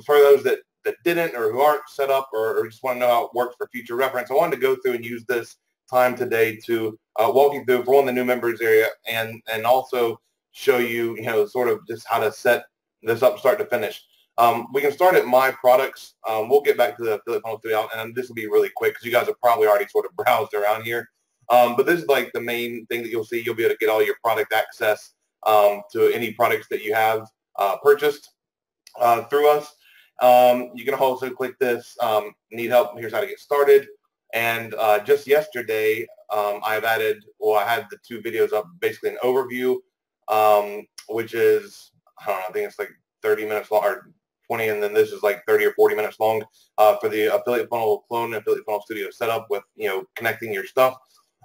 for those that didn't or who aren't set up or just want to know how it works for future reference, I wanted to go through and use this time today to walk you through for one of the new members area and also show you, sort of just how to set this up start to finish. We can start at My Products. We'll get back to the affiliate funnel studio, and this will be really quick because you guys have probably already sort of browsed around here. But this is like the main thing that you'll see. You'll be able to get all your product access to any products that you have purchased through us. You can also click this, need help, here's how to get started. And just yesterday, I've added, I had the 2 videos up, basically an overview, which is, I don't know, I think it's like 30 minutes long, or 20, and then this is like 30 or 40 minutes long for the affiliate funnel clone and affiliate funnel studio setup with, connecting your stuff.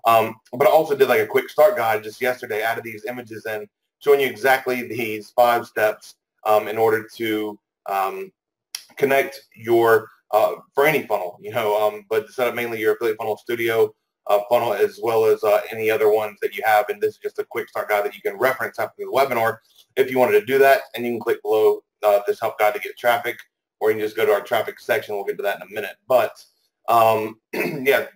But I also did like a quick start guide just yesterday, added these images in, showing you exactly these 5 steps in order to connect your, for any funnel, but to set up mainly your affiliate funnel studio funnel as well as any other ones that you have. And this is just a quick start guide that you can reference after the webinar if you wanted to do that. And you can click below this help guide to get traffic, or you can just go to our traffic section. We'll get to that in a minute. But yeah,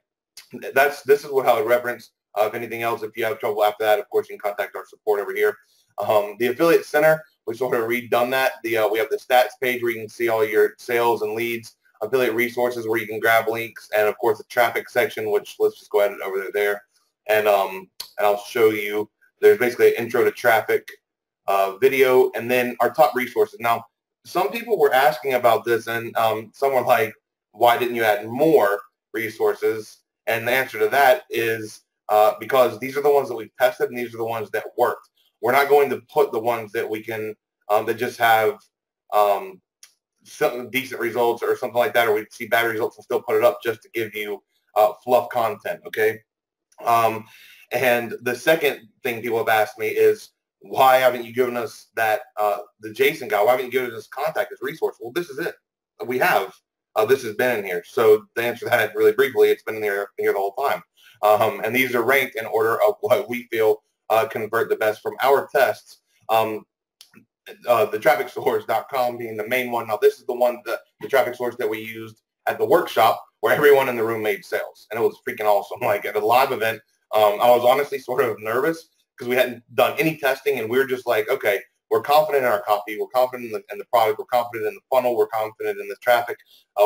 this is how it reference. If anything else, if you have trouble after that, of course, you can contact our support over here. The Affiliate Center, we sort of redone that. We have the stats page where you can see all your sales and leads, affiliate resources where you can grab links, and of course the traffic section, which let's just go ahead and over there. And I'll show you. There's basically an intro to traffic video, and then our top resources. Now, some people were asking about this, and some were like, why didn't you add more resources? And the answer to that is because these are the ones that we've tested, and these are the ones that worked. We're not going to put the ones that we can, that just have some decent results or something like that, or we see bad results and still put it up just to give you fluff content, okay? And the second thing people have asked me is, why haven't you given us that, the Jason guy, why haven't you given us contact as resource? Well, this is it. We have. This has been in here. So to answer that really briefly, it's been in here the whole time. And these are ranked in order of what we feel convert the best from our tests. The trafficsource.com being the main one. Now, this is the one, the traffic source that we used at the workshop where everyone in the room made sales. And it was freaking awesome. Like at a live event, I was honestly sort of nervous because we hadn't done any testing, and we were just like, okay, we're confident in our copy, we're confident in the product, we're confident in the funnel, we're confident in the traffic.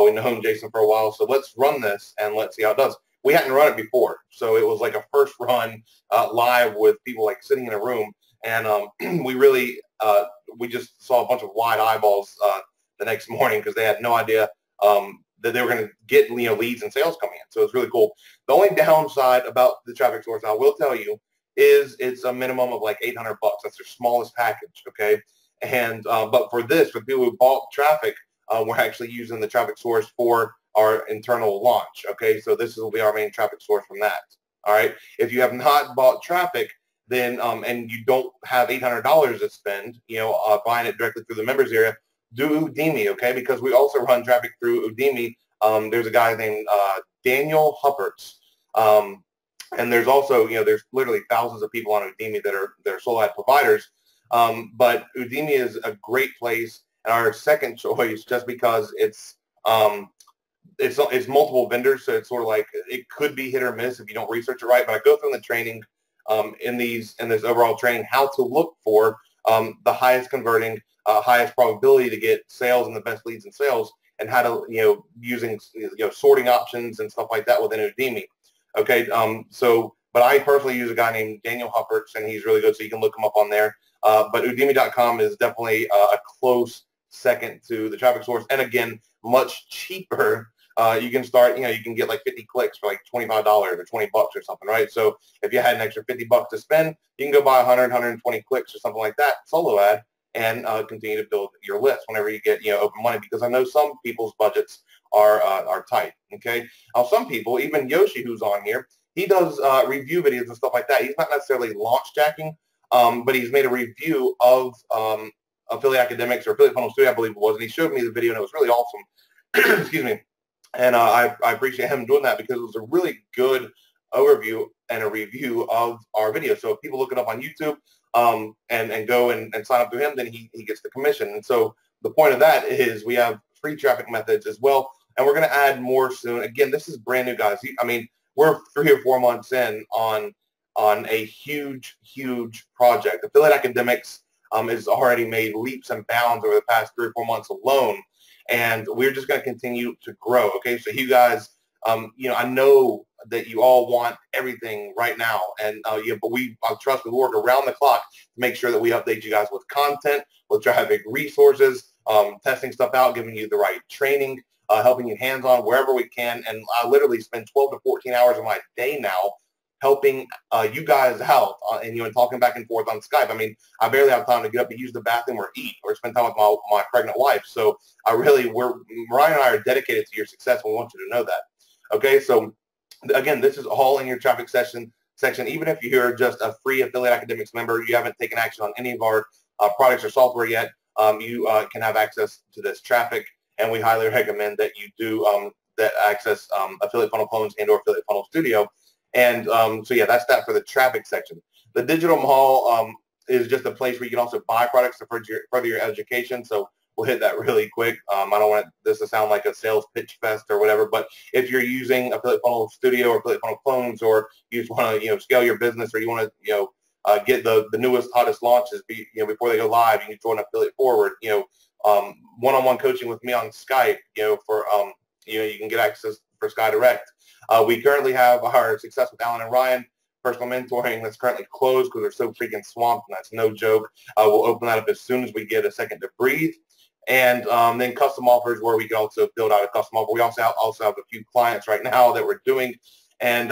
We've known Jason for a while, so let's run this and let's see how it does. We hadn't run it before, so it was like a first run live with people like sitting in a room, and we really, we just saw a bunch of wide eyeballs the next morning because they had no idea that they were going to get leads and sales coming in. So it's really cool. The only downside about the traffic source, I will tell you, is it's a minimum of like $800. That's their smallest package, okay? And but for this, for people who bought traffic, we're actually using the traffic source for our internal launch, okay? So this will be our main traffic source from that, all right? If you have not bought traffic, then and you don't have $800 to spend, buying it directly through the members area, do Udemy, okay? Because we also run traffic through Udemy. There's a guy named Daniel Huppertz. And there's also, there's literally thousands of people on Udemy that are solo ad providers. But Udemy is a great place, and our second choice, just because it's multiple vendors, so it's sort of like it could be hit or miss if you don't research it right. But I go through the training in this overall training how to look for the highest converting, highest probability to get sales and the best leads and sales, and how to using sorting options and stuff like that within Udemy. Okay, but I personally use a guy named Daniel Huppertz, and he's really good, so you can look him up on there. But Udemy.com is definitely a close second to the traffic source, and again, much cheaper. You can start, you can get like 50 clicks for like $25 or $20 or something, right? So if you had an extra $50 to spend, you can go buy 100, 120 clicks or something like that, solo ad, and continue to build your list whenever you get, open money, because I know some people's budgets are tight, okay? Now, some people, even Yoshi, who's on here, he does review videos and stuff like that. He's not necessarily launch jacking, but he's made a review of Affiliate Academics or Affiliate Funnel Studio, I believe it was, and he showed me the video, and it was really awesome. Excuse me. And I appreciate him doing that because it was a really good overview and a review of our video. So if people look it up on YouTube and go and sign up to him, then he gets the commission. And so the point of that is we have free traffic methods as well, and we're going to add more soon. Again, this is brand new, guys. I mean, we're 3 or 4 months in on a huge project. Affiliate Academics has already made leaps and bounds over the past 3 or 4 months alone, and we're just going to continue to grow. Okay, so you guys, I know that you all want everything right now, and but I trust we work around the clock to make sure that we update you guys with content, with traffic resources, testing stuff out, giving you the right training, helping you hands-on wherever we can. And I literally spend 12 to 14 hours of my day now helping you guys out and talking back and forth on Skype. I mean, I barely have time to get up and use the bathroom or eat or spend time with my pregnant wife. So Ryan and I are dedicated to your success. We want you to know that. Okay, so again, this is all in your traffic section. Even if you're just a free Affiliate Academics member, you haven't taken action on any of our products or software yet, you can have access to this traffic, and we highly recommend that you do that access Affiliate Funnel Clones and or Affiliate Funnel Studio. And so yeah, that's that for the traffic section. The digital mall is just a place where you can also buy products to further your education. So we'll hit that really quick. I don't want this to sound like a sales pitch fest or whatever, but if you're using Affiliate Funnel Studio or Affiliate Funnel Clones, or you just want to scale your business, or you want to get the newest hottest launches before they go live, you can join Affiliate Forward. One-on-one coaching with me on Skype. For you can get access for Sky Direct. We currently have our Success with Alan and Ryan personal mentoring that's currently closed because we're so freaking swamped, and that's no joke. We'll open that up as soon as we get a second to breathe. And then custom offers, where we can also build out a custom offer. We also have a few clients right now that we're doing, and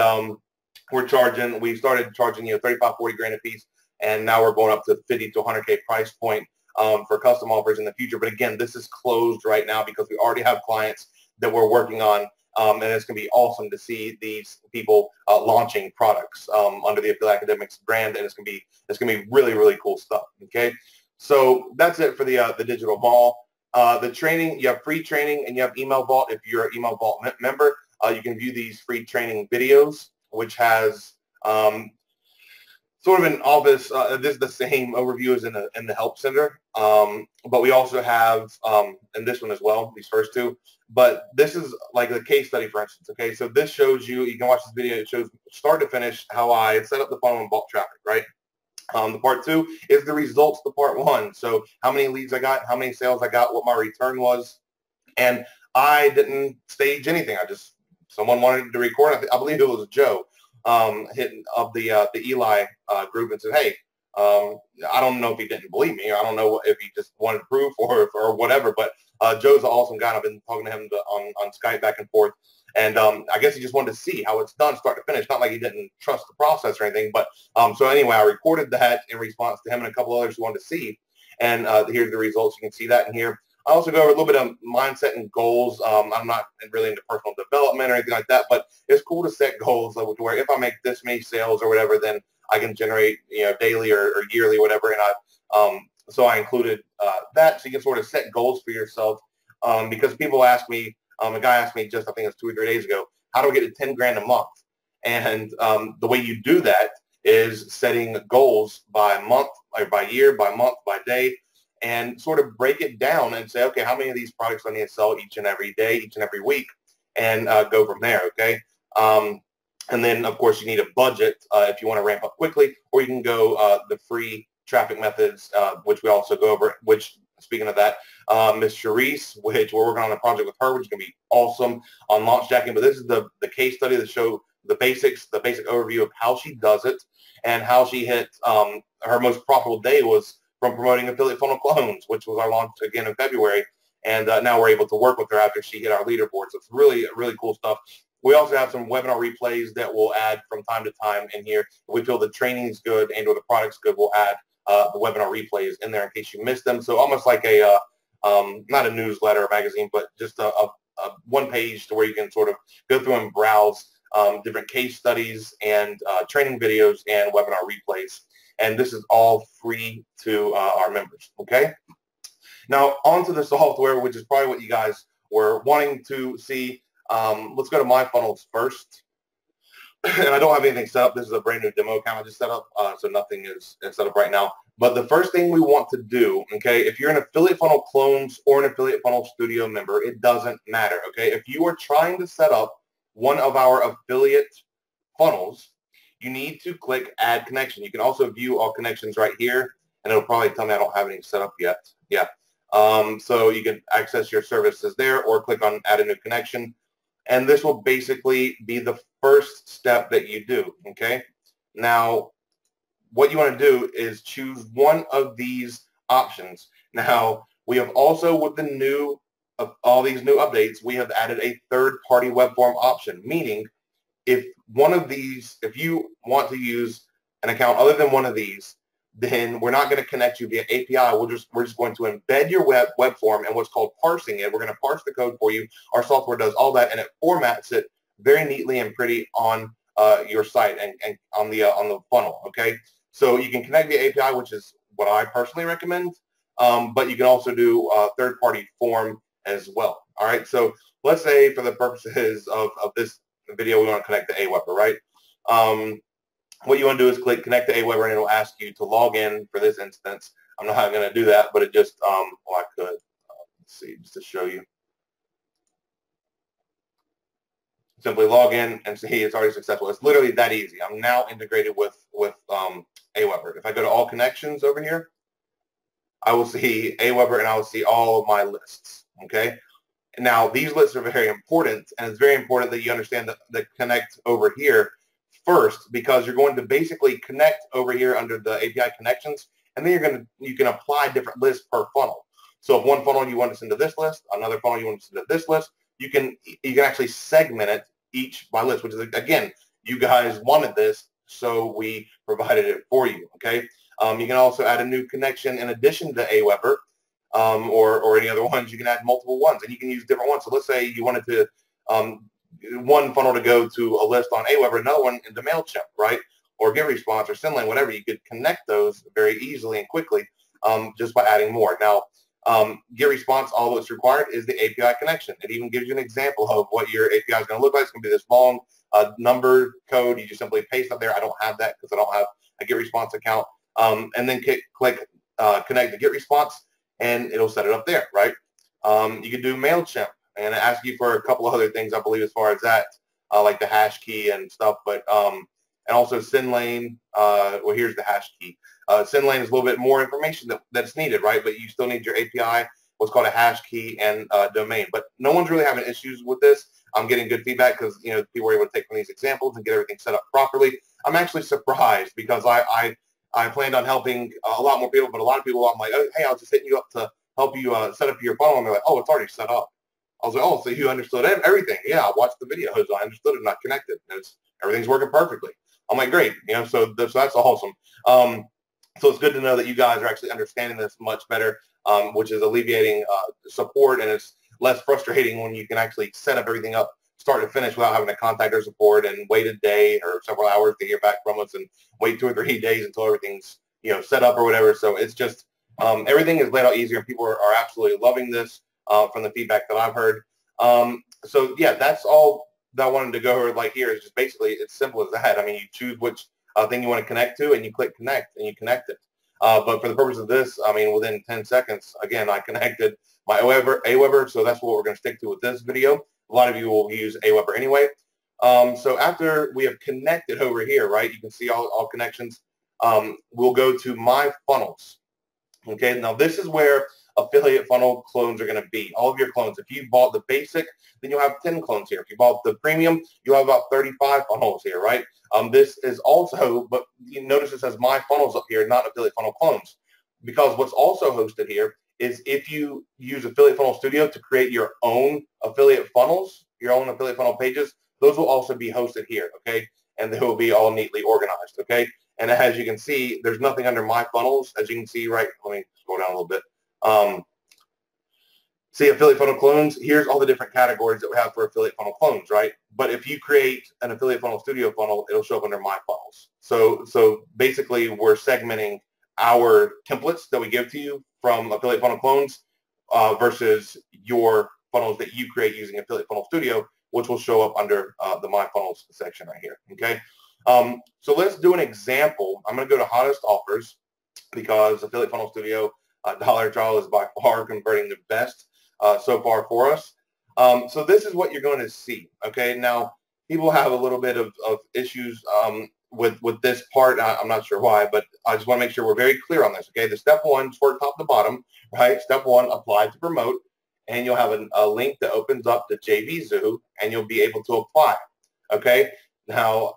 we started charging 35, 40 grand a piece, and now we're going up to 50 to 100K price point for custom offers in the future. But again, this is closed right now because we already have clients that we're working on. And it's going to be awesome to see these people launching products under the Affiliate Academics brand, and it's going to be really, really cool stuff. Okay, so that's it for the digital mall. The training, you have free training, and you have Email Vault. If you're an Email Vault member, you can view these free training videos, which has sort of an office. This is the same overview as in the help center, but we also have in this one as well, these first two. But this is like a case study, for instance. Okay, so this shows you can watch this video. It shows start to finish how I set up the funnel and bought traffic, right? The part 2 is the results to part 1. So how many leads I got, how many sales I got, what my return was, and I didn't stage anything. Someone wanted to record. I believe it was Joe. Hitting up the Eli group and said, hey, I don't know if he didn't believe me, or I don't know if he just wanted proof or whatever, but Joe's an awesome guy. I've been talking to him on Skype back and forth, and I guess he just wanted to see how it's done start to finish. Not like he didn't trust the process or anything, but so anyway, I recorded that in response to him and a couple others who wanted to see, and here's the results. You can see that in here. I also go over a little bit of mindset and goals. I'm not really into personal development or anything like that, but it's cool to set goals where if I make this many sales or whatever, then I can generate daily or yearly, whatever. And so I included that, so you can sort of set goals for yourself. Because people ask me, a guy asked me just, I think it was 2 or 3 days ago, how do I get to 10 grand a month? And the way you do that is setting goals by month, or by year, by month, by day, and sort of break it down and say, okay, how many of these products do I need to sell each and every day, each and every week, and go from there, okay? And then, of course, you need a budget if you want to ramp up quickly, or you can go the free traffic methods, which we also go over, which, speaking of that, Ms. Charisse, which we're working on a project with her, which is going to be awesome on launch jacking. But this is the case study that show the basic overview of how she does it and how she hit her most profitable day was from promoting Affiliate Funnel Clones, which was our launch again in February. And now we're able to work with her after she hit our leaderboard. So it's really, really cool stuff. We also have some webinar replays that we'll add from time to time in here. If we feel the training is good and or the product's good, we'll add the webinar replays in there in case you missed them. So almost like a, not a newsletter or magazine, but just a one page to where you can sort of go through and browse different case studies and training videos and webinar replays. And this is all free to our members, okay? Now, onto the software, which is probably what you guys were wanting to see. Let's go to My Funnels first. And I don't have anything set up. This is a brand new demo account I just set up, so nothing is set up right now. But the first thing we want to do, okay, if you're an Affiliate Funnel Clones or an Affiliate Funnel Studio member, it doesn't matter, okay? If you are trying to set up one of our affiliate funnels, you need to click Add Connection. You can also view all connections right here, and it'll probably tell me I don't have any set up yet. Yeah. So you can access your services there or click on Add a New Connection. And this will basically be the first step that you do, okay? Now, what you want to do is choose one of these options. Now, we have also, with the new, all these new updates, we have added a third-party web form option, meaning if one of these, if you want to use an account other than one of these, then we're not going to connect you via API. We're just going to embed your web form in what's called parsing it. We're going to parse the code for you. Our software does all that, and it formats it very neatly and pretty on your site and on the funnel. Okay, so you can connect via API, which is what I personally recommend, but you can also do a third-party form as well. All right, so let's say for the purposes of this video, we want to connect to Aweber, right? What you want to do is click connect to Aweber, and it'll ask you to log in for this instance. I'm not going to do that, but it just, well, I could. Let's see, just to show you. Simply log in and see it's already successful. It's literally that easy. I'm now integrated with Aweber. If I go to all connections over here, I will see Aweber, and I will see all of my lists, okay? Now, these lists are very important, and it's very important that you understand the connect over here first, because you're going to basically connect over here under the API connections, and then you can apply different lists per funnel. So if one funnel you want to send to this list, another funnel you want to send to this list, you can actually segment it each by list, which is, again, you guys wanted this, so we provided it for you, okay? You can also add a new connection in addition to Aweber, or any other ones. You can add multiple ones, and you can use different ones. So let's say you wanted to one funnel to go to a list on Aweber, another one into MailChimp, right? Or GetResponse or SendLane, whatever. You could connect those very easily and quickly just by adding more. Now, GetResponse, all that's required is the API connection. It even gives you an example of what your API is going to look like. It's going to be this long number code. You just simply paste up there. I don't have that because I don't have a GetResponse account. And then click connect to GetResponse, and it'll set it up there, right? You can do MailChimp, and it asks you for a couple of other things, I believe, as far as that, like the hash key and stuff, but and also SendLane, well, here's the hash key. SendLane is a little bit more information that's needed, right? But you still need your API, what's called a hash key, and domain. But no one's really having issues with this. I'm getting good feedback because, you know, people were able to take from these examples and get everything set up properly. I'm actually surprised because I planned on helping a lot more people, but a lot of people, I'm like, oh, hey, I was just hitting you up to help you set up your funnel, and they're like, oh, it's already set up. I was like, oh, so you understood everything. Yeah, I watched the videos. I understood it, not connected. Everything's working perfectly. I'm like, great. You know, so that's awesome. So it's good to know that you guys are actually understanding this much better, which is alleviating support, and it's less frustrating when you can actually set up everything up start to finish without having to contact our support and wait a day or several hours to hear back from us and wait 2 or 3 days until everything's, you know, set up or whatever. So it's just everything is laid out easier, and people are absolutely loving this from the feedback that I've heard. So yeah, that's all that I wanted to go over. Like here is just basically it's simple as that. I mean, you choose which thing you want to connect to, and you click connect, and you connect it. But for the purpose of this, I mean, within 10 seconds, again, I connected my Aweber, so that's what we're going to stick to with this video. A lot of you will use Aweber anyway. So after we have connected over here, right, you can see all connections. We'll go to My Funnels. Okay, now this is where affiliate funnel clones are going to be. All of your clones. If you bought the basic, then you'll have 10 clones here. If you bought the premium, you'll have about 35 funnels here, right? This is also, but you notice it says My Funnels up here, not affiliate funnel clones. Because what's also hosted here is if you use Affiliate Funnel Studio to create your own affiliate funnels, your own affiliate funnel pages, those will also be hosted here, okay? And they will be all neatly organized, okay? And as you can see, there's nothing under My Funnels. As you can see, right, let me scroll down a little bit. See affiliate funnel clones, here's all the different categories that we have for affiliate funnel clones, right? But if you create an affiliate funnel studio funnel, it'll show up under My Funnels. So basically we're segmenting our templates that we give to you from affiliate funnel clones versus your funnels that you create using affiliate funnel studio, which will show up under the My Funnels section right here, okay? So let's do an example. I'm going to go to hottest offers, because Affiliate Funnel Studio dollar trial is by far converting the best so far for us. So this is what you're going to see. Okay, now people have a little bit of issues with this part. I'm not sure why, but I just want to make sure we're very clear on this. Okay, the step one, toward top to bottom, right? Step one, apply to promote, and you'll have a link that opens up to JVZoo, and you'll be able to apply. Okay. Now,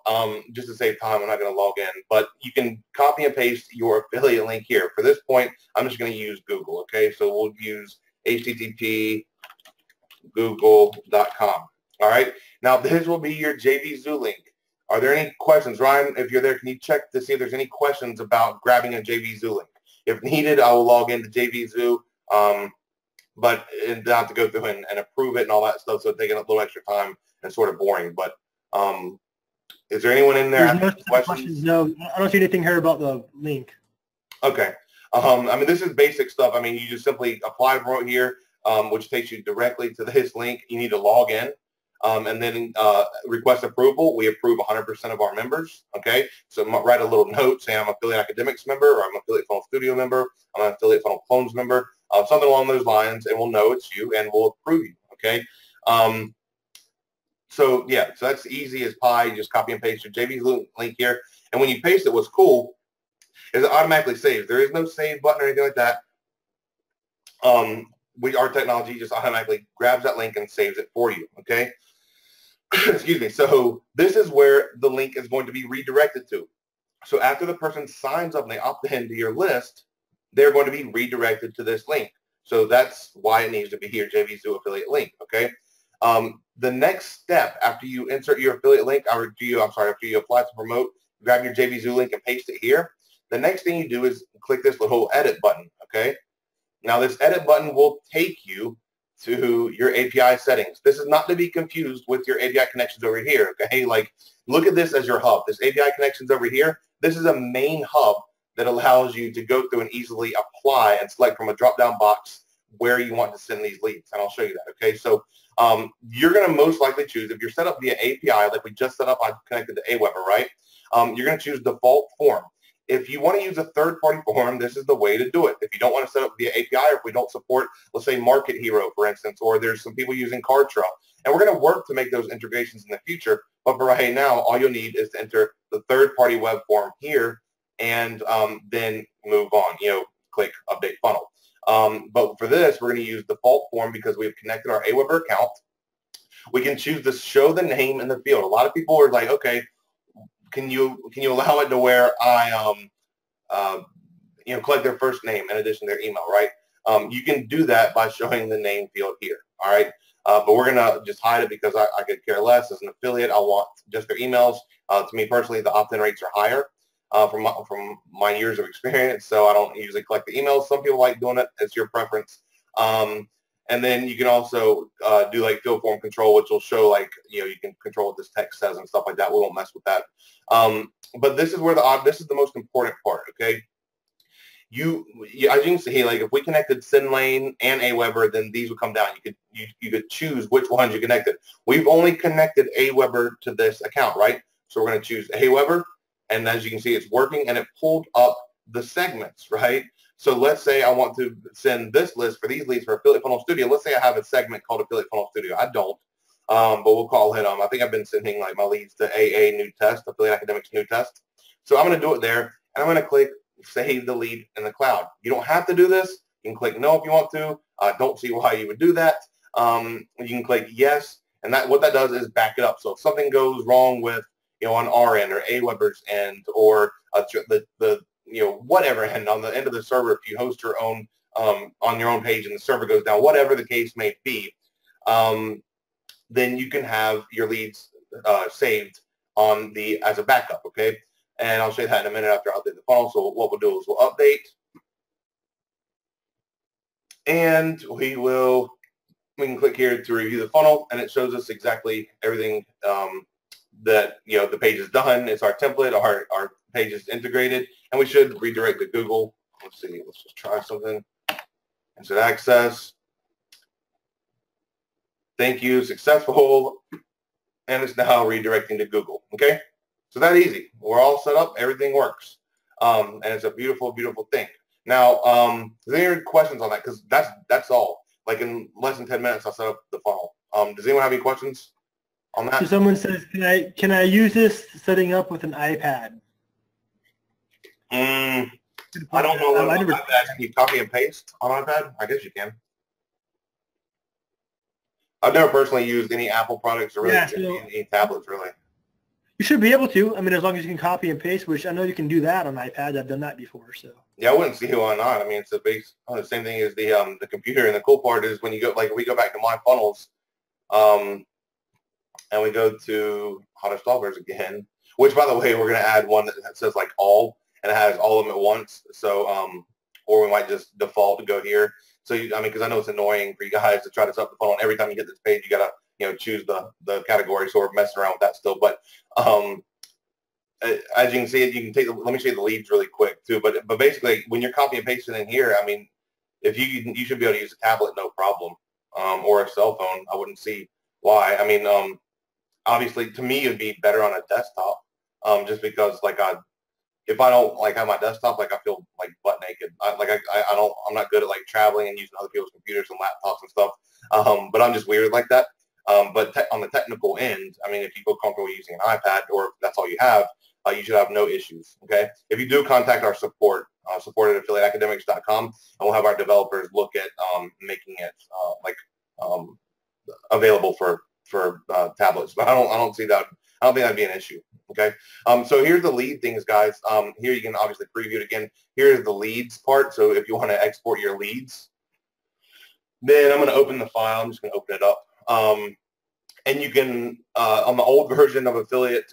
just to save time, I'm not going to log in, but you can copy and paste your affiliate link here. For this point, I'm just going to use Google. Okay, so we'll use http google.com. All right. Now, this will be your JVZoo link. Are there any questions? Ryan, if you're there, can you check to see if there's any questions about grabbing a JVZoo link? If needed, I will log into JVZoo, but not to go through and approve it and all that stuff, so it's taking a little extra time and sort of boring. But is there anyone in there asking questions? No, I don't see anything here about the link. Okay. I mean, this is basic stuff. I mean, you just simply apply right here, which takes you directly to this link. You need to log in. And then request approval. We approve 100% of our members. Okay, so write a little note saying I'm an Affiliate Academics member, or I'm an Affiliate Funnel Studio member, I'm an Affiliate Funnel Clones member, something along those lines, and we'll know it's you, and we'll approve you. Okay, so yeah, so that's easy as pie. You just copy and paste your JVZoo link here, and when you paste it, what's cool is it automatically saves. There is no save button or anything like that. Our technology just automatically grabs that link and saves it for you. Okay. Excuse me. So this is where the link is going to be redirected to. So after the person signs up and they opt into your list, they're going to be redirected to this link. So that's why it needs to be here, JVZoo affiliate link. Okay. The next step after you insert your affiliate link, after you apply to promote, grab your JVZoo link and paste it here. The next thing you do is click this little edit button. Okay. Now this edit button will take you to your API settings. This is not to be confused with your API connections over here, okay? Like, look at this as your hub. This API connections over here, this is a main hub that allows you to go through and easily apply and select from a drop-down box where you want to send these leads, and I'll show you that, okay? So you're gonna most likely choose, if you're set up via API, like we just set up, I connected to Aweber, right? You're gonna choose default form. If you want to use a third-party form, this is the way to do it. If you don't want to set up via API, or if we don't support, let's say, Market Hero, for instance, or there's some people using Cardtrail, and we're going to work to make those integrations in the future. But for right now, all you'll need is to enter the third-party web form here, and then move on. Click Update Funnel. But for this, we're going to use default form because we've connected our Aweber account. We can choose to show the name in the field. A lot of people are like, okay, can you allow it to where I collect their first name in addition to their email, right? You can do that by showing the name field here, all right? But we're gonna just hide it because I could care less. As an affiliate, I want just their emails. To me personally, the opt-in rates are higher from my years of experience, so I don't usually collect the emails. Some people like doing it. It's your preference. And then you can also do like field form control, which will show like, you can control what this text says and stuff like that. We won't mess with that. But this is where this is the most important part, okay? As you can see, like if we connected SendLane and Aweber, then these would come down. You could choose which ones you connected. We've only connected Aweber to this account, right? So we're going to choose Aweber, and as you can see, it's working, and it pulled up the segments, right? So let's say I want to send this list for these leads for Affiliate Funnel Studio. Let's say I have a segment called Affiliate Funnel Studio. I don't, but we'll call it, I think I've been sending like my leads to AA New Test, Affiliate Academics New Test. So I'm going to do it there, and I'm going to click Save the Lead in the Cloud. You don't have to do this. You can click No if you want to. I don't see why you would do that. You can click Yes, and what that does is back it up. So if something goes wrong with, on our end or Aweber's end, or whatever end on the end of the server, if you host your own on your own page and the server goes down, whatever the case may be, then you can have your leads saved as a backup, okay? And I'll show you that in a minute after I update the funnel. So what we'll do is we'll update, and we can click here to review the funnel, and it shows us exactly everything that the page is done. It's our template, our page is integrated, and we should redirect to Google. Let's see, let's just try something. Insert access. Thank you, successful, and it's now redirecting to Google. Okay, so that easy. We're all set up. Everything works. And it's a beautiful, beautiful thing. Now, is there any questions on that? Because that's all. Like in less than 10 minutes, I'll set up the funnel. Does anyone have any questions on that? So someone says, can I use this setting up with an iPad? I don't know what iPad. Can you copy and paste on iPad? I guess you can. I've never personally used any Apple products or really any tablets, really. You should be able to. I mean, as long as you can copy and paste, which I know you can do that on iPad. I've done that before. So yeah, I wouldn't see why not. I mean, it's the same thing as the computer. And the cool part is when you go, like, we go back to My Funnels, and we go to Hottest Offers again. Which, by the way, we're going to add one that says like all, and it has all of them at once. So, or we might just default to go here. So, I mean, because I know it's annoying for you guys to try to set up the funnel. And every time you get this page, you got to, choose the category. So we're messing around with that still. But as you can see, you can take. Let me show you the leads really quick too. But basically, when you're copy and pasting in here, I mean, if you should be able to use a tablet, no problem, or a cell phone. I wouldn't see why. I mean, obviously, to me, it'd be better on a desktop, just because if I don't like have my desktop, like I feel like butt naked. I'm not good at like traveling and using other people's computers and laptops and stuff. But I'm just weird like that. But on the technical end, I mean, if you feel comfortable using an iPad or if that's all you have, you should have no issues. Okay. If you do contact our support at affiliateacademics.com, and we'll have our developers look at making it available for tablets. But I don't see that. I don't think that'd be an issue. Okay. So here's the lead things, guys. Here you can obviously preview it again. Here's the leads part. So if you want to export your leads, then I'm going to open the file. I'm just going to open it up. And you can, on the old version of Affiliate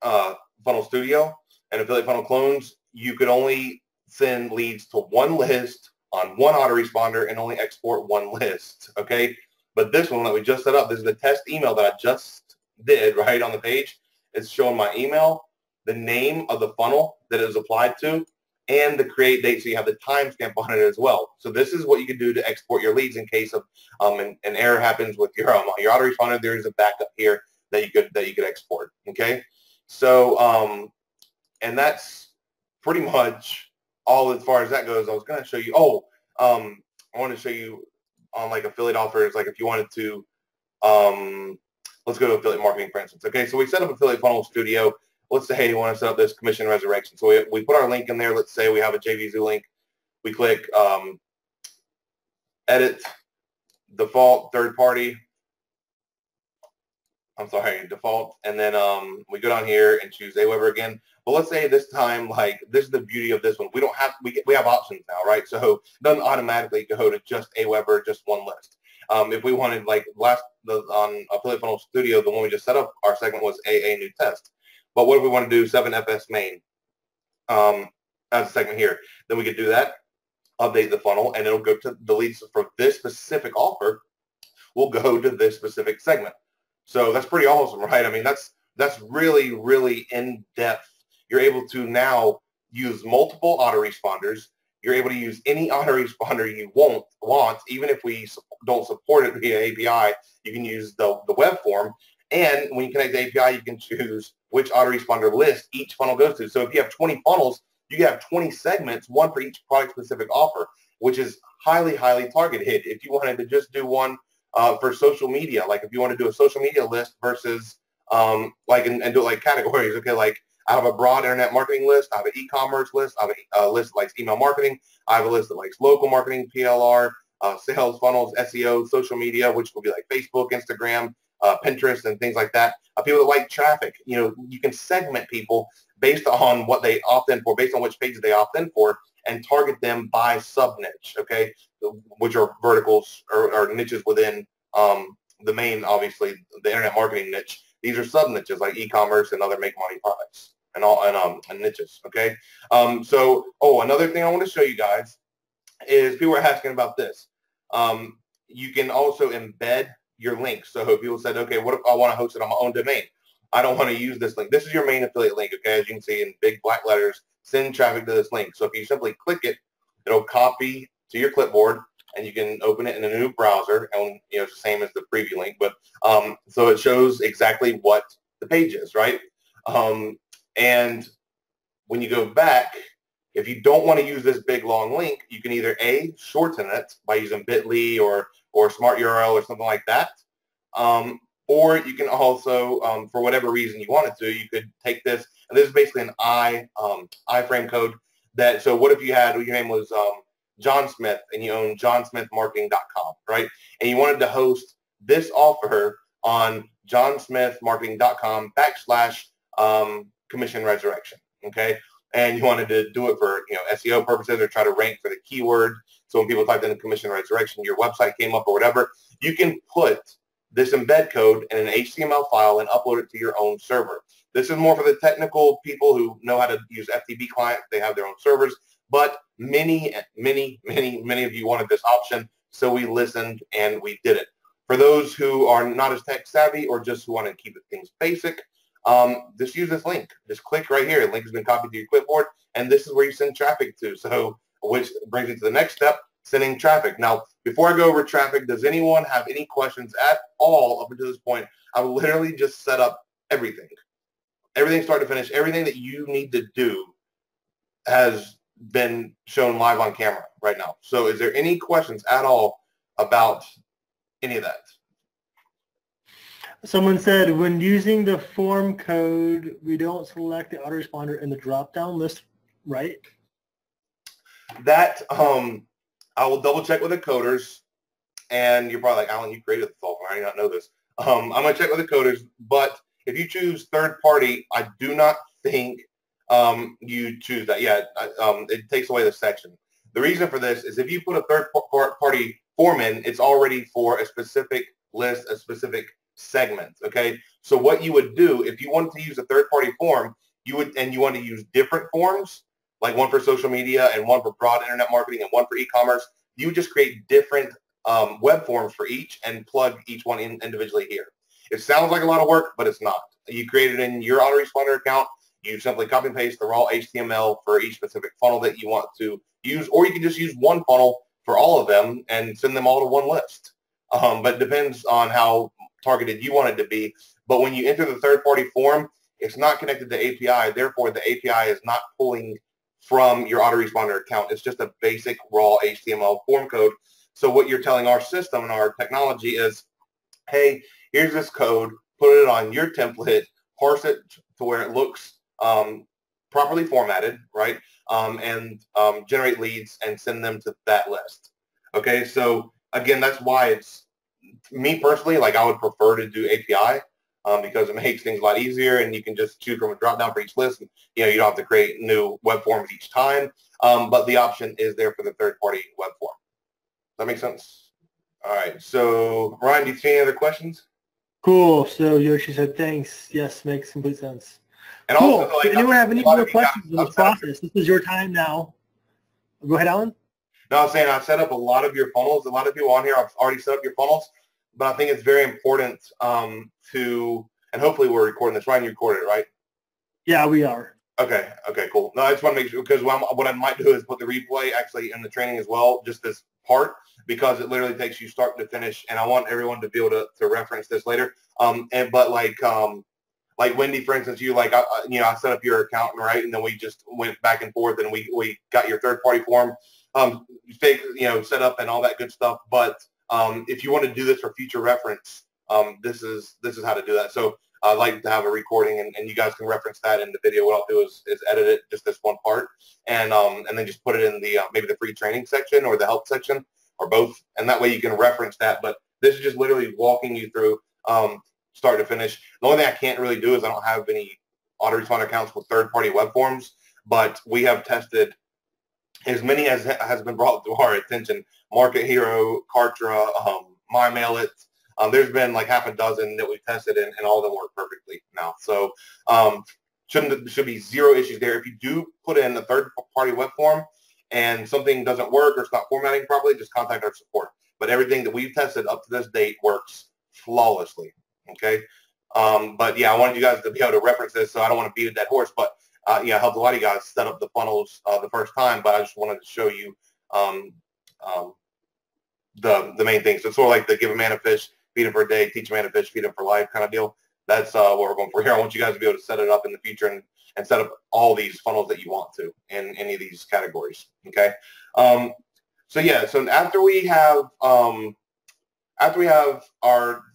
Funnel Studio and Affiliate Funnel Clones, you could only send leads to one list on one autoresponder and only export one list. Okay. But this one that we just set up, this is the test email that I just did right on the page. It's showing my email, the name of the funnel that it was applied to, and the create date, so you have the timestamp on it as well. So this is what you can do to export your leads in case of an error happens with your autoresponder. There is a backup here that you could export. Okay, so and that's pretty much all as far as that goes. I was going to show you. I want to show you on like affiliate offers, like if you wanted to. Let's go to affiliate marketing, for instance. Okay, so we set up Affiliate Funnel Studio. Let's say, hey, you want to set up this commission resurrection. So we put our link in there. Let's say we have a JVZoo link. We click edit, default, third party. Default. And then we go down here and choose Aweber again. But let's say this time, like, this is the beauty of this one. We don't have, we have options now, right? So it doesn't automatically go to just Aweber, just one list. If we wanted, like on Affiliate Funnel Studio, the one we just set up, our segment was AA new test. But what if we want to do 7FS main as a segment here? Then we could do that, update the funnel, and it'll go to the leads for this specific offer will go to this specific segment. So that's pretty awesome, right? I mean, that's really, really in-depth. You're able to now use multiple autoresponders. You're able to use any autoresponder you want, even if we don't support it via API. You can use the web form, and when you connect the API, you can choose which autoresponder list each funnel goes to. So if you have 20 funnels, you can have 20 segments, one for each product-specific offer, which is highly, highly targeted. If you wanted to just do one for social media, like if you want to do a social media list versus and do it like categories, okay, like I have a broad internet marketing list. I have an e-commerce list. I have a list that likes email marketing. I have a list that likes local marketing, PLR, sales funnels, SEO, social media, which will be like Facebook, Instagram, Pinterest, and things like that. People that like traffic, you can segment people based on what they opt in for, based on which pages they opt in for, and target them by sub-niche, okay, which are verticals or niches within the main, obviously, the internet marketing niche. These are sub-niches like e-commerce and other make-money products and niches, okay? Another thing I want to show you guys is people are asking about this. You can also embed your link. So if people said, okay, what if I want to host it on my own domain? I don't want to use this link. This is your main affiliate link, okay? As you can see in big black letters, send traffic to this link. So if you simply click it, it'll copy to your clipboard, and you can open it in a new browser, and it's the same as the preview link, but so it shows exactly what the page is, right? And when you go back, If you don't want to use this big long link, you can either A, shorten it by using bit.ly or Smart URL or something like that. Or you can also, for whatever reason you wanted to, you could take this, and this is basically an iframe code that, so what if you had, your name was John Smith, and you own johnsmithmarketing.com, right? And you wanted to host this offer on johnsmithmarketing.com / commission resurrection, okay? And you wanted to do it for, SEO purposes or try to rank for the keyword. So when people typed in commission resurrection, your website came up or whatever, you can put this embed code in an HTML file and upload it to your own server. This is more for the technical people who know how to use FTP clients. They have their own servers, but many of you wanted this option, so we listened and we did it. For those who are not as tech savvy or just who want to keep things basic, just use this link. Just click right here. The link has been copied to your clipboard, and this is where you send traffic to. So, which brings me to the next step, sending traffic. Now, before I go over traffic, does anyone have any questions at all up until this point? I've literally just set up everything. Everything start to finish, everything that you need to do has been shown live on camera right now. So is there any questions at all about any of that? Someone said, when using the form code, we don't select the autoresponder in the drop-down list, right? That, I will double check with the coders, and you're probably like, Alan, you created the software. I did not know this. I'm going to check with the coders, but if you choose third party, I do not think you choose that. Yeah, it takes away the section. The reason for this is if you put a third party form in, it's already for a specific list, a specific segment, okay? So what you would do, if you wanted to use a third party form, you want to use different forms, like one for social media and one for broad internet marketing and one for e-commerce, you would just create different web forms for each and plug each one in individually here. It sounds like a lot of work, but it's not. You create it in your autoresponder account. You simply copy and paste the raw HTML for each specific funnel that you want to use, or you can just use one funnel for all of them and send them all to one list. But it depends on how targeted you want it to be. But when you enter the third-party form, it's not connected to API. Therefore, the API is not pulling from your autoresponder account. It's just a basic raw HTML form code. So what you're telling our system and our technology is, hey, here's this code, put it on your template, parse it to where it looks properly formatted, right? And generate leads and send them to that list. Okay, so again, that's why it's, me personally, like I would prefer to do API because it makes things a lot easier and you can just choose from a drop down for each list. And, you don't have to create new web forms each time, but the option is there for the third-party web form. Does that make sense? All right, so Ryan, do you see any other questions? Cool. So Yoshi said, thanks. Yes, makes complete sense. And cool. also, like, anyone have any more questions in this process? This is your time now. Go ahead, Alan. No, I was saying I've set up a lot of your funnels. A lot of people on here have already set up your funnels, but I think it's very important to, and hopefully we're recording this. Ryan, you recorded it, right? Yeah, we are. Okay, cool. No, I just want to make sure, because what I might do is put the replay actually in the training as well, just this part, because it literally takes you start to finish, and I want everyone to be able to reference this later. But like Wendy, for instance, you I set up your account, right, and then we just went back and forth, and we got your third-party form, set up and all that good stuff. But if you want to do this for future reference, this is how to do that. So I'd like to have a recording, and you guys can reference that in the video. What I'll do is edit it, just this one part, and then just put it in the maybe the free training section or the help section or both, and that way you can reference that. But this is just literally walking you through start to finish. The only thing I can't really do is I don't have any autoresponder accounts with third-party web forms, but we have tested as many as has been brought to our attention. Market Hero, Kartra, MyMailIt. There's been like half a dozen that we've tested, and all of them work perfectly now. So should be zero issues there. If you do put in a third-party web form and something doesn't work or it's not formatting properly, just contact our support. But everything that we've tested up to this date works flawlessly. Okay. But yeah, I wanted you guys to be able to reference this, so I don't want to beat a dead horse. But I helped a lot of you guys set up the funnels the first time, but I just wanted to show you the main things. So it's sort of like the give a man a fish, feed him for a day, teach a man a fish, feed him for life kind of deal. That's what we're going for here. I want you guys to be able to set it up in the future and set up all these funnels that you want to in any of these categories. Okay. So yeah, so after we have our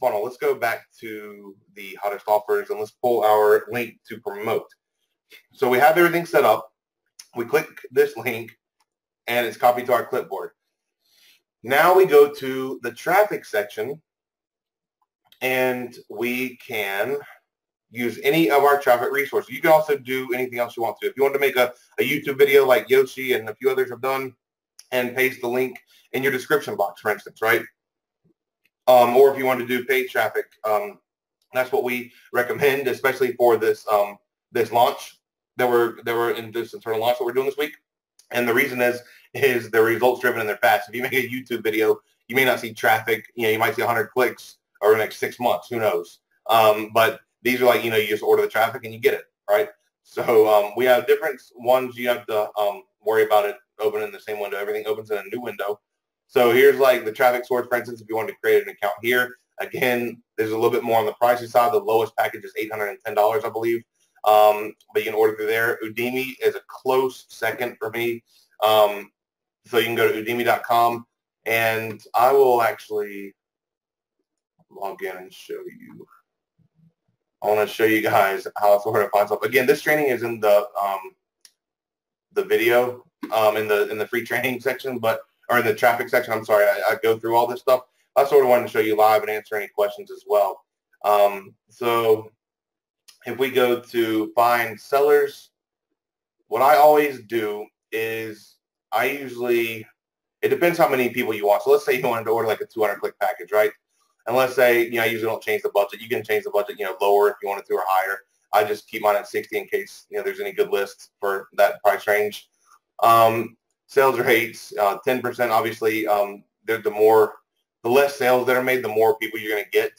funnel, let's go back to the hottest offers and let's pull our link to promote. So we have everything set up. We click this link and it's copied to our clipboard. Now we go to the traffic section and we can use any of our traffic resources. You can also do anything else you want to. If you want to make a YouTube video like Yoshi and a few others have done and paste the link in your description box, for instance, right? Or if you want to do paid traffic, that's what we recommend, especially for this this launch that we're in this internal launch that we're doing this week. And the reason is they're results driven and they're fast. If you make a YouTube video, you may not see traffic. You know, you might see 100 clicks over the next 6 months. Who knows? But these are like, you know, you just order the traffic and you get it, right? So we have different ones. You have to worry about it opening in the same window. Everything opens in a new window. So here's like the traffic source, for instance, if you wanted to create an account here. Again, there's a little bit more on the pricey side. The lowest package is $810, I believe. But you can order through there. Udemy is a close second for me. So you can go to udemy.com, and I will actually log in and show you. I want to show you guys how it's order to find stuff. Again, this training is in the video in the free training section, or in the traffic section. I'm sorry, I go through all this stuff. I sort of wanted to show you live and answer any questions as well. So if we go to find sellers, what I always do is it depends how many people you want. So let's say you wanted to order like a 200 click package, right? And let's say, you know, I usually don't change the budget. You can change the budget, you know, lower if you wanted to or higher. I just keep mine at 60 in case, you know, there's any good lists for that price range. Sales rates, 10%, obviously, the less sales that are made, the more people you're going to get.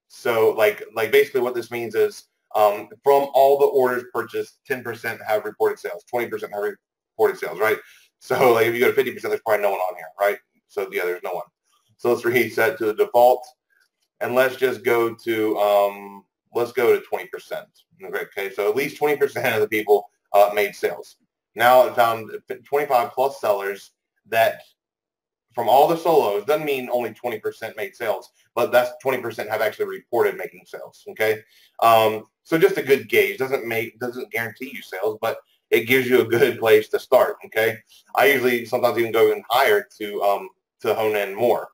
So like basically what this means is from all the orders purchased, 10% have reported sales, 20% have reported sales, right? So like if you go to 50%, there's probably no one on here, right? So yeah, there's no one. So let's reset to the default, and let's just go to 20%. Okay, so at least 20% of the people made sales. Now it found 25 plus sellers that from all the solos, doesn't mean only 20% made sales, but that's 20% have actually reported making sales. Okay, so just a good gauge. Doesn't guarantee you sales, but it gives you a good place to start. Okay, I usually sometimes even go even higher to hone in more.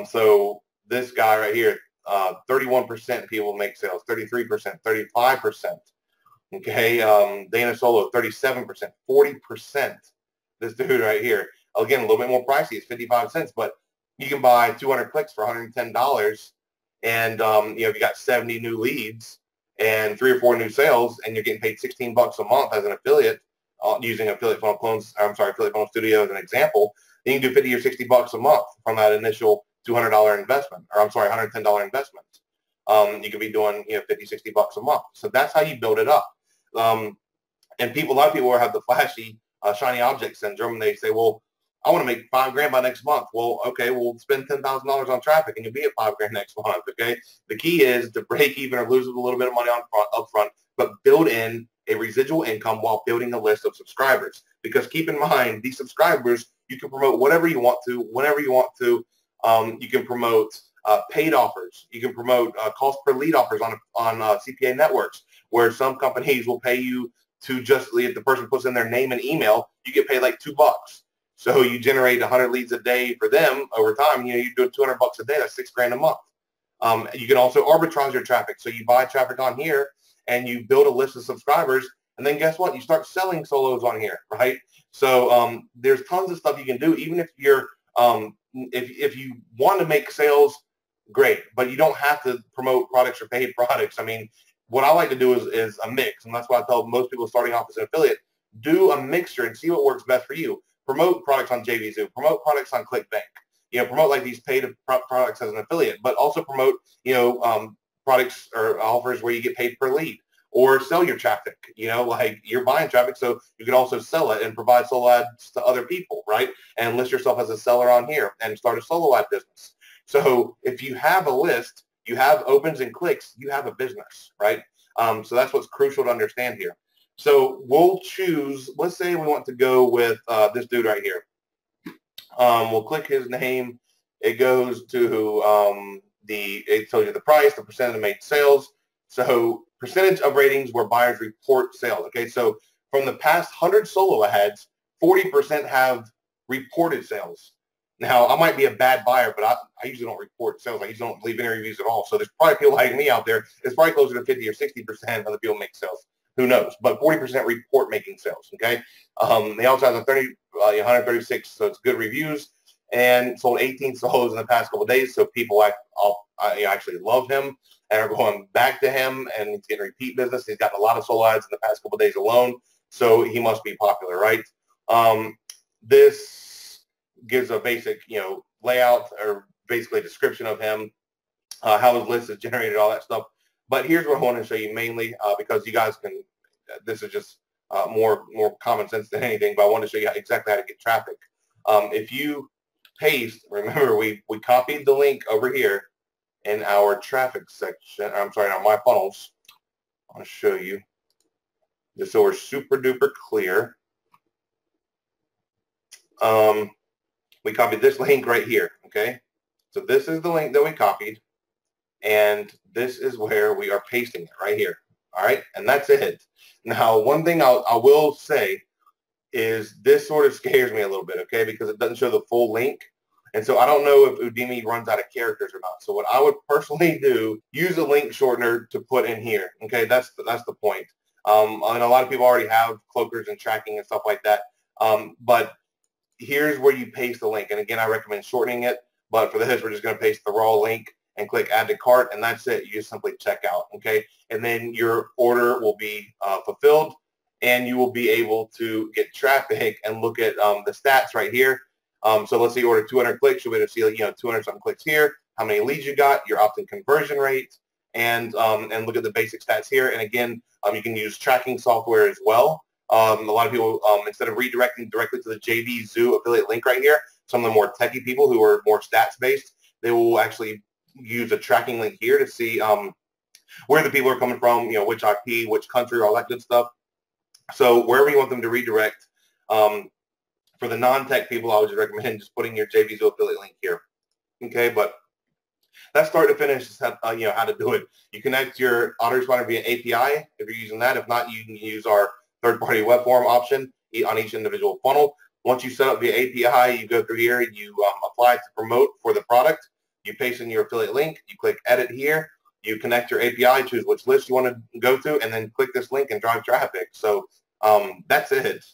So this guy right here, 31% people make sales, 33%, 35%. Okay, Dana Solo, 37%, 40%. This dude right here, again, a little bit more pricey. It's 55 cents, but you can buy 200 clicks for $110. And, you know, if you got 70 new leads and 3 or 4 new sales and you're getting paid $16 a month as an affiliate using Affiliate Funnel Studio as an example, then you can do 50 or $60 a month from that initial $200 investment, or I'm sorry, $110 investment. You could be doing, you know, 50, $60 a month. So that's how you build it up. And a lot of people have the flashy, shiny object syndrome, and they say, well, I want to make $5 grand by next month. Well, okay, we'll spend $10,000 on traffic and you'll be at $5 grand next month. Okay. The key is to break even or lose a little bit of money up front, but build in a residual income while building a list of subscribers. Because keep in mind, these subscribers, you can promote whatever you want to, whenever you want to. You can promote paid offers. You can promote cost per lead offers on CPA networks, where some companies will pay you to just, if the person puts in their name and email, you get paid like $2. So you generate 100 leads a day for them over time. You know, you're doing $200 a day. That's $6 grand a month. You can also arbitrage your traffic. So you buy traffic on here and you build a list of subscribers. And then guess what? You start selling solos on here, right? So there's tons of stuff you can do. Even if you're, if you want to make sales, great, but you don't have to promote products or paid products. I mean, what I like to do is a mix. And that's why I tell most people starting off as an affiliate, do a mixture and see what works best for you. Promote products on JVZoo, promote products on ClickBank, you know, promote like these paid products as an affiliate, but also promote, you know, products or offers where you get paid per lead, or sell your traffic, you know, like you're buying traffic, so you can also sell it and provide solo ads to other people, right? And list yourself as a seller on here and start a solo ad business. So if you have a list, you have opens and clicks, you have a business, right? So that's what's crucial to understand here. So we'll choose, let's say we want to go with this dude right here. We'll click his name. It goes to it tells you the price, the percentage of made sales. So percentage of ratings where buyers report sales. Okay, so from the past 100 solo ads, 40% have reported sales. Now, I might be a bad buyer, but I usually don't report sales. I usually don't leave any reviews at all. So there's probably people like me out there. It's probably closer to 50 or 60% of the people make sales. Who knows? But 40% report making sales. Okay. They also have a 136, so it's good reviews, and sold 18 solos in the past couple of days. So people actually love him and are going back to him, and he's getting repeat business. He's got a lot of solo ads in the past couple of days alone, so he must be popular, right? This gives a basic, layout or basically a description of him, how his list is generated, all that stuff. But here's what I want to show you mainly, because you guys can. This is just more common sense than anything. But I want to show you exactly how to get traffic. If you paste, remember we copied the link over here in our traffic section. I'm sorry, on my funnels. I'll show you just so we're super duper clear. We copied this link right here, okay? So this is the link that we copied, and this is where we are pasting it right here, all right? And that's it. Now, one thing I will say is this sort of scares me a little bit, okay, because it doesn't show the full link. And so I don't know if Udemy runs out of characters or not. So what I would personally do, use a link shortener to put in here, okay? That's the point. And a lot of people already have cloakers and tracking and stuff like that. But here's where you paste the link. And again, I recommend shortening it. But for this, we're just going to paste the raw link and click add to cart, and that's it. You just simply check out, okay? And then your order will be fulfilled, and you will be able to get traffic and look at the stats right here. So let's say you order 200 clicks, you'll be able to see 200 something clicks here, how many leads you got, your opt-in conversion rate, and look at the basic stats here. And again, you can use tracking software as well. A lot of people, instead of redirecting directly to the JV Zoo affiliate link right here, some of the more techie people who are more stats based, they will actually use a tracking link here to see where the people are coming from, which IP, which country, all that good stuff. So wherever you want them to redirect, for the non-tech people, I would just recommend just putting your JV Zoo affiliate link here. Okay, but that's start to finish, how to do it. You connect your autoresponder via API if you're using that. If not, you can use our third-party web form option on each individual funnel. Once you set up via API, you go through here, you apply to promote for the product. You paste in your affiliate link. You click edit here. You connect your API, choose which list you want to go to, and then click this link and drive traffic. So that's it.